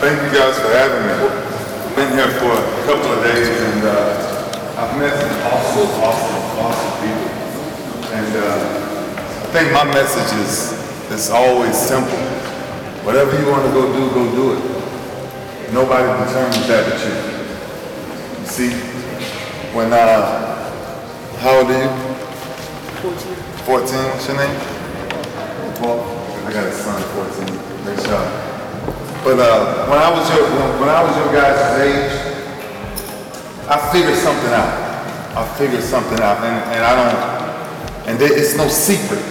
Thank you guys for having me. I've been here for a couple of days and I've met some awesome people. And I think my message is always simple. Whatever you want to go do it. Nobody determines that but you. You see, when, how old are you? 14. 14, what's your name? Well, I got a son, 14. Great job. But when I was your guys' age, I figured something out. And it's no secret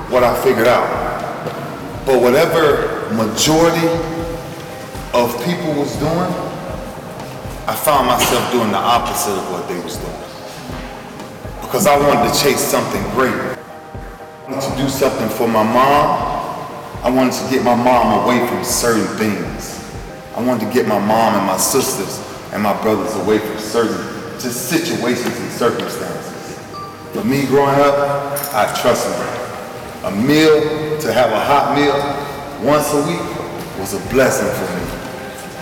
what I figured out. But whatever majority of people was doing, I found myself doing the opposite of what they was doing. Because I wanted to chase something great. I wanted to do something for my mom. I wanted to get my mom away from certain things. I wanted to get my mom and my sisters and my brothers away from certain just situations and circumstances. For me growing up, I trust me. A meal, to have a hot meal once a week was a blessing for me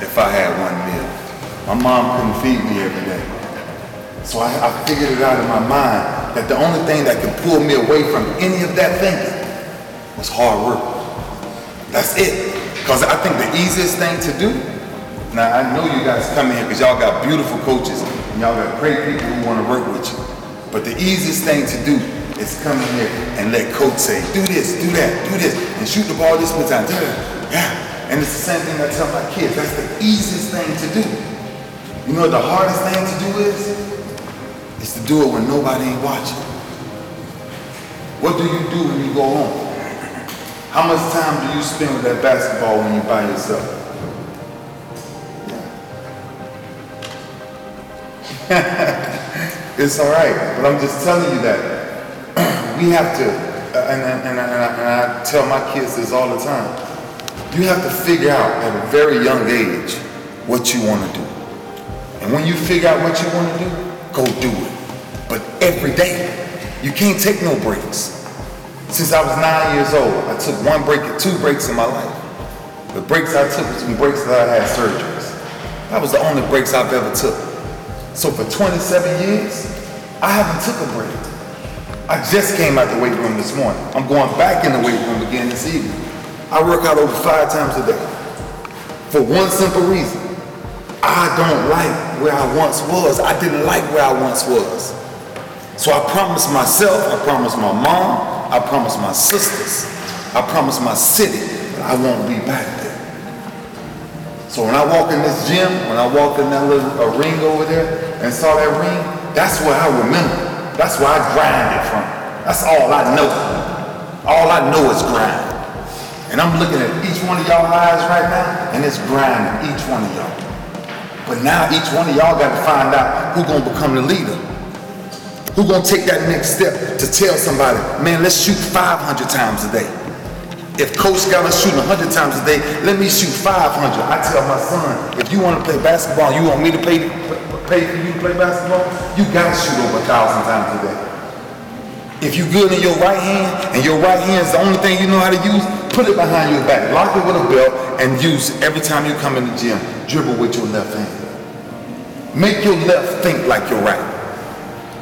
if I had one meal. My mom couldn't feed me every day. So I figured it out in my mind that the only thing that could pull me away from any of that thinking was hard work. That's it. Because I think the easiest thing to do, now I know you guys come in here because y'all got beautiful coaches and y'all got great people who want to work with you. But the easiest thing to do is come in here and let coach say, do this, do that, do this, and shoot the ball this many times. Yeah. And it's the same thing I tell my kids. That's the easiest thing to do. You know what the hardest thing to do is? It's to do it when nobody ain't watching. What do you do when you go home? How much time do you spend with that basketball when you're by yourself? Yeah. It's all right, but I'm just telling you that we have to, and I tell my kids this all the time, you have to figure out at a very young age what you want to do. And when you figure out what you want to do, go do it. But every day, you can't take no breaks. Since I was 9 years old, I took 2 breaks in my life. The breaks I took was some breaks that I had surgeries. That was the only breaks I've ever took. So for 27 years, I haven't took a break. I just came out the weight room this morning. I'm going back in the weight room again this evening. I work out over 5 times a day. For one simple reason. I don't like where I once was. I didn't like where I once was. So I promised myself, I promised my mom, I promised my sisters, I promised my city that I won't be back there. So when I walk in this gym, when I walked in that little ring over there and saw that ring, that's what I remember. That's where I grind it from. That's all I know. All I know is grind. And I'm looking at each one of y'all eyes right now, and it's grinding, each one of y'all. But now each one of y'all got to find out who's going to become the leader. Who's going to take that next step to tell somebody, man, let's shoot 500 times a day. If coach got us shooting 100 times a day, let me shoot 500. I tell my son, if you want to play basketball, you want me to pay for you to play basketball, you got to shoot over 1,000 times a day. If you're good in your right hand, and your right hand is the only thing you know how to use, put it behind your back, lock it with a belt, and use it every time you come in the gym. Dribble with your left hand. Make your left think like your right.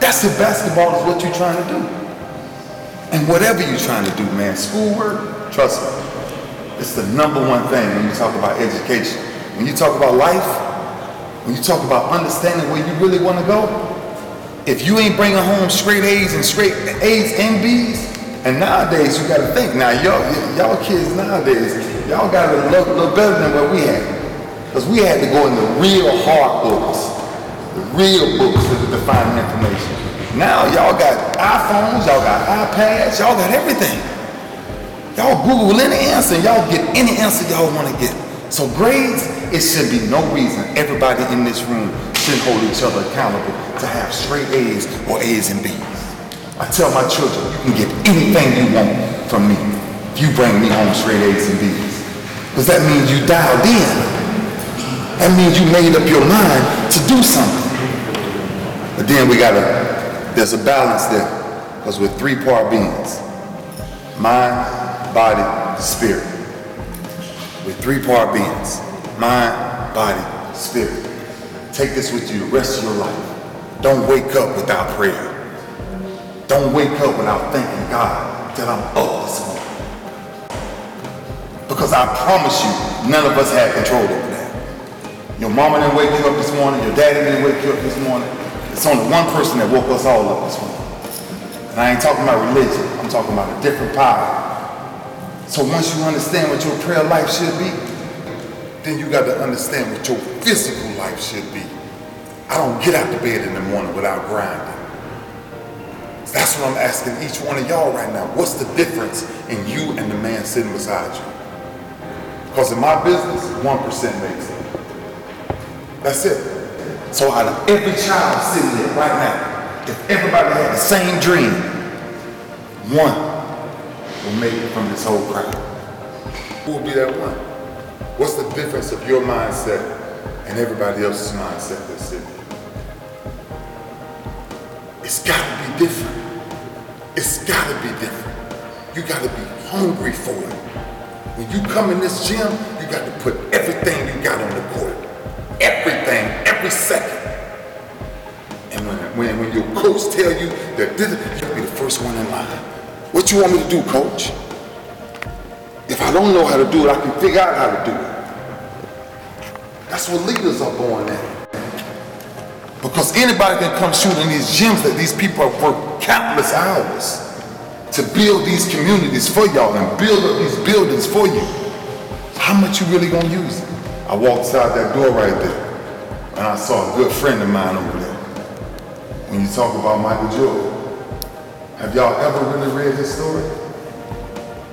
That's if basketball is what you're trying to do. And whatever you're trying to do, man, schoolwork, trust me, it's the #1 thing when you talk about education. When you talk about life, when you talk about understanding where you really want to go, if you ain't bringing home straight A's and B's, and nowadays you got to think, now y'all kids nowadays, y'all got a little better than what we had. Because we had to go in the real hard books. The real books to find information. Now y'all got iPhones, y'all got iPads, y'all got everything. Y'all Google any answer and y'all get any answer y'all want to get. So grades, it should be no reason everybody in this room should hold each other accountable to have straight A's or A's and B's. I tell my children, you can get anything you want from me if you bring me home straight A's and B's. Because that means you dialed in. That means you made up your mind to do something. But then there's a balance there, because we're 3-part beings. Mind, body, spirit. We're 3-part beings. mind, body, spirit. Take this with you the rest of your life. Don't wake up without prayer. Don't wake up without thanking God that I'm up this morning. Because I promise you, none of us had control over that. Your mama didn't wake you up this morning, your daddy didn't wake you up this morning. It's only one person that woke us all up this morning. And I ain't talking about religion, I'm talking about a different power. So once you understand what your prayer life should be, then you got to understand what your physical life should be. I don't get out of bed in the morning without grinding. That's what I'm asking each one of y'all right now. What's the difference in you and the man sitting beside you? Because in my business, 1% makes it. That's it. So out of every child sitting here right now, if everybody had the same dream, one will make it from this whole crowd. Who will be that one? What's the difference of your mindset and everybody else's mindset that's sitting here? It's gotta be different. It's gotta be different. You gotta be hungry for it. When you come in this gym, you got to put everything you got on the court. Everything, every second. And when your coach tell you that this, you'll be the first one in line. What you want me to do, coach? If I don't know how to do it, I can figure out how to do it. That's what leaders are born at. Because anybody can come shoot in these gyms that these people have worked countless hours to build these communities for y'all and build up these buildings for you. How much you really gonna use it? I walked outside that door right there and I saw a good friend of mine over there. When you talk about Michael Jordan, have y'all ever really read his story?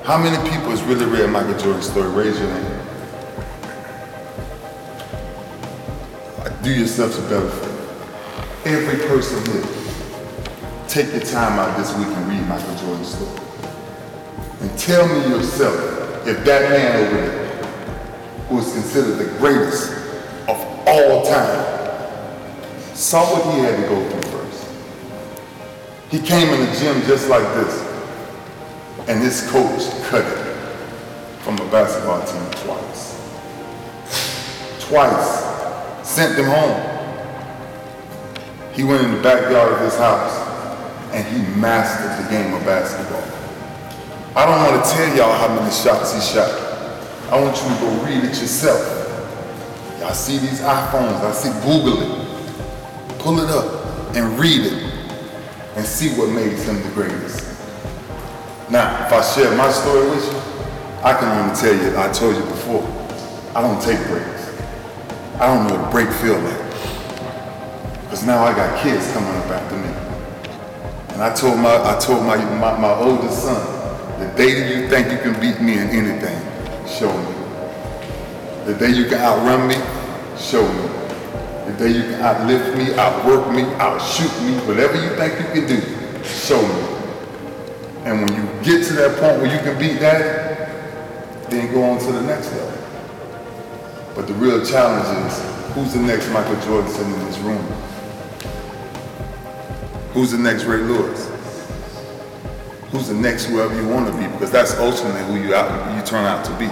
How many people has really read Michael Jordan's story? Raise your hand. Do yourselves a better favor. Every person here, take your time out this week and read Michael Jordan's story. And tell me yourself if that man over there, who is considered the greatest of all time, saw what he had to go through first. He came in the gym just like this, and his coach cut it from a basketball team twice. Twice. Sent him home. He went in the backyard of his house and he mastered the game of basketball. I don't want to tell y'all how many shots he shot. I want you to go read it yourself. Y'all see these iPhones, I see Google it. Pull it up and read it and see what made him the greatest. Now, if I share my story with you, I can only tell you, I told you before, I don't take breaks. I don't know what a break feel like. Because now I got kids coming up after me. And I told my oldest son, the day that you think you can beat me in anything, show me. The day you can outrun me, show me. The day you can outlift me, outwork me, outshoot me, whatever you think you can do, show me. And when you get to that point where you can beat that, then go on to the next level. But the real challenge is, who's the next Michael Jordan sitting in this room? Who's the next Ray Lewis? Who's the next whoever you want to be? Because that's ultimately who you turn out to be.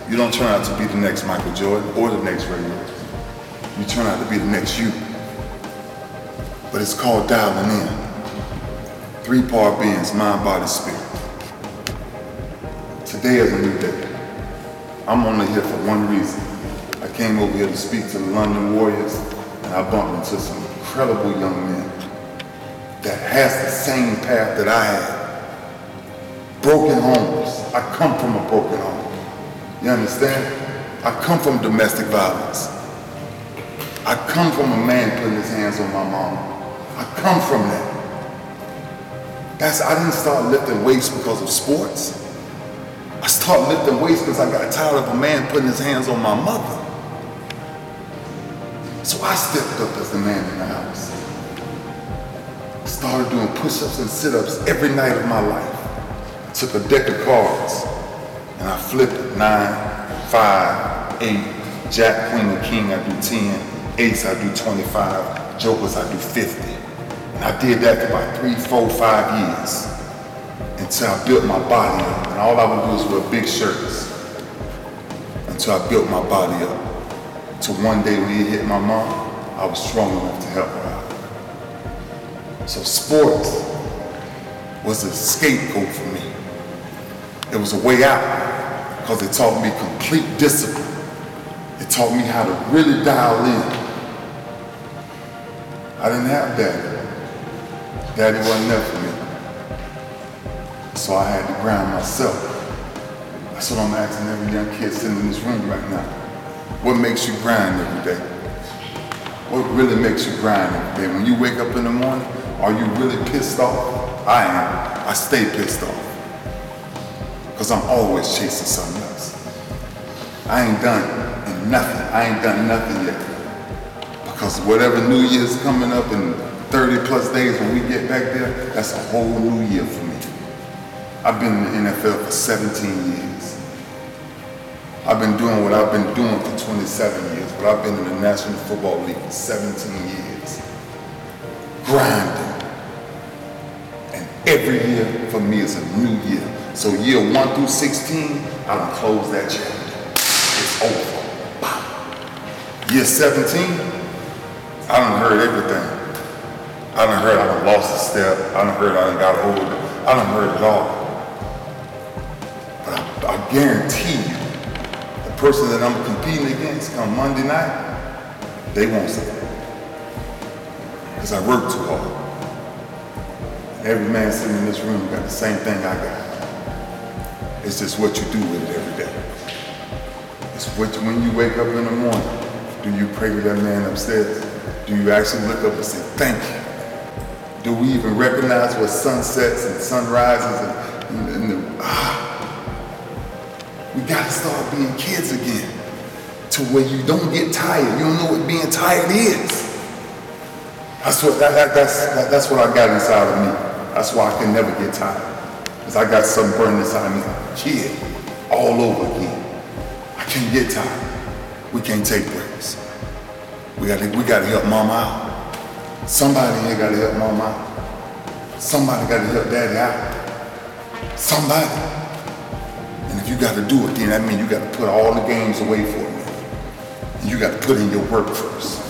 You don't turn out to be the next Michael Jordan or the next Ray Lewis. You turn out to be the next you. But it's called dialing in. 3-part beings, mind, body, spirit. Today is a new day. I'm only here for one reason. I came over here to speak to the London Warriors, and I bumped into some incredible young men that has the same path that I had. Broken homes. I come from a broken home. You understand? I come from domestic violence. I come from a man putting his hands on my mom. I come from that. I didn't start lifting weights because of sports. I started lifting weights because I got tired of a man putting his hands on my mother. So I stepped up as the man in the house. Started doing push-ups and sit-ups every night of my life. I took a deck of cards and I flipped it. 9, 5, 8, Jack, Queen, and King, I do 10. Ace, I do 25. Jokers, I do 50. And I did that for about 3, 4, 5 years until I built my body up. And all I would do is wear big shirts until I built my body up. to one day when it hit my mom, I was strong enough to help her out. So sports was a scapegoat for me. It was a way out because it taught me complete discipline. It taught me how to really dial in. I didn't have daddy. Daddy wasn't there for me. So I had to grind myself. That's what I'm asking every young kid sitting in this room right now. What makes you grind every day? What really makes you grind every day? When you wake up in the morning, are you really pissed off? I am. I stay pissed off. Because I'm always chasing something else. I ain't done nothing. I ain't done nothing yet. Because whatever New Year's coming up in 30 plus days when we get back there, that's a whole new year for me. I've been in the NFL for 17 years. I've been doing what I've been doing for 27 years, but I've been in the National Football League for 17 years. Grinding. And every year for me is a new year. So year 1 through 16, I done closed that chapter. It's over. Wow. Year 17, I done heard everything. I done heard I done lost a step. I done heard I done got older. I done heard it all. But I guarantee you, the person that I'm competing against come Monday night, they won't say that. Because I work too hard. And every man sitting in this room got the same thing I got. It's just what you do with it every day. It's when you wake up in the morning, do you pray with that man upstairs? Do you actually look up and say, thank you? Do we even recognize what sunsets and sunrises we gotta start being kids again to where you don't get tired. You don't know what being tired is. That's what I got inside of me. That's why I can never get tired. Because I got something burning inside me, kid, all over again. I can't get tired. We can't take breaks. We gotta help mama out. Somebody here gotta help mama out. Somebody gotta help daddy out. Somebody. And if you gotta do it, then that means you gotta put all the games away for me. And you gotta put in your work first.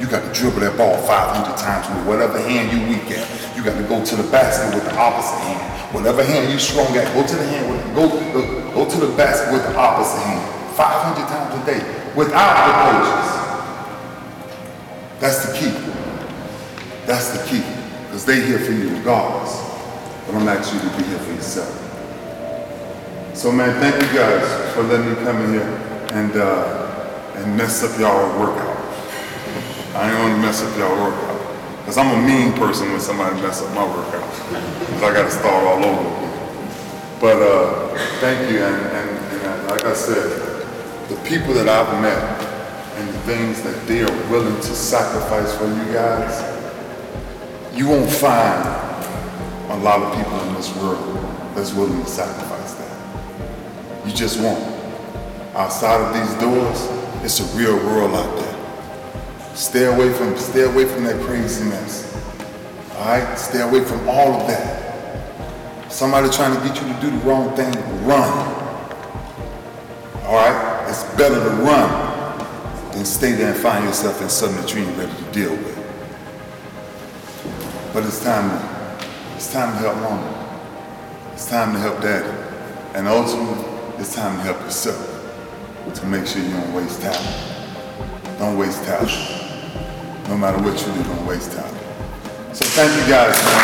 You gotta dribble that ball 500 times with whatever hand you weak at. You gotta go to the basket with the opposite hand. Whatever hand you strong at, go to the hand with go to the basket with the opposite hand. 500 times a day without the coaches. That's the key. That's the key. Because they're here for you regardless. But I'm asking you to be here for yourself. So man, thank you guys for letting me come in here and mess up y'all workout. I ain't gonna mess up y'all workout. Because I'm a mean person when somebody mess up my workout. Because I gotta start all over again. But thank you, and like I said, the people that I've met and the things that they are willing to sacrifice for you guys, you won't find a lot of people in this world that's willing to sacrifice that. You just won't. Outside of these doors, it's a real world out there. Stay away from that craziness. All right? Stay away from all of that. Somebody trying to get you to do the wrong thing, run. All right? It's better to run than stay there and find yourself in something that you ain't ready to deal with. But it's time to help mama. It's time to help daddy. And ultimately, it's time to help yourself to make sure you don't waste talent. Don't waste talent. No matter what you do, don't waste talent. So thank you guys, man.